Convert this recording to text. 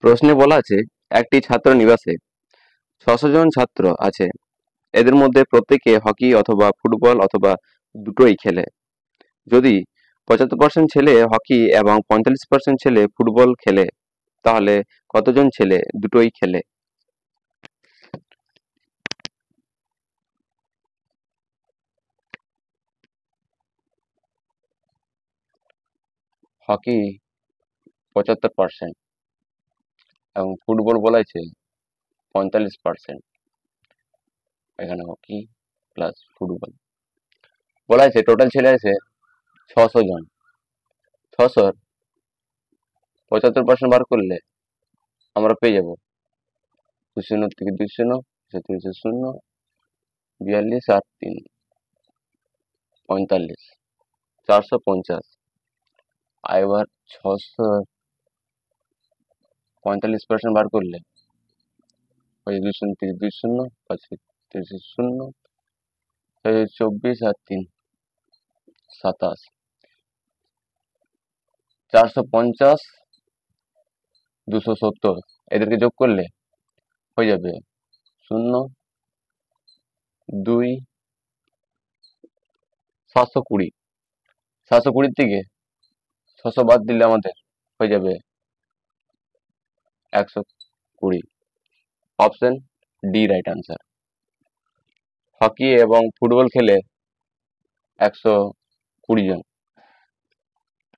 প্রশ্নে বলা আছে একটি ছাত্র নিবাসে ৬০০ জন ছাত্র আছে। এদের মধ্যে প্রত্যেকে হকি অথবা ফুটবল অথবা দুটোই খেলে। যদি ৭৫% ছেলে হকি এবং ৪৫% ছেলে ফুটবল খেলে, তাহলে কতজন ছেলে দুটোই খেলে? হকি ৭৫% এবং ফুটবল বলা আছে ৪৫%। এখানে হকি প্লাস ফুটবল বলা আছে। টোটাল ছেলে আছে ৬০০ জন। ৬০০ ৭৫% বার করলে আমরা পেয়ে যাব ২০০ থেকে ২০০, ৩০০, ৪২ আর ৩ ৪৫, ৪৫০। আর এবার ৬০০ ৪৫% বার করলে ওই ২০০ থেকে ২০০, ৩০০, ২৪ আর ৩ ২৭, ৪৫০, ২৭০ এদেরকে যোগ করলে হয়ে যাবে ০, ২, ৭২০। ৭২০ থেকে ৬০০ বাদ দিলে আমাদের হয়ে যাবে ১২০। Option D right answer. Hockey এবং ফুটবল খেলে ১২০ জন।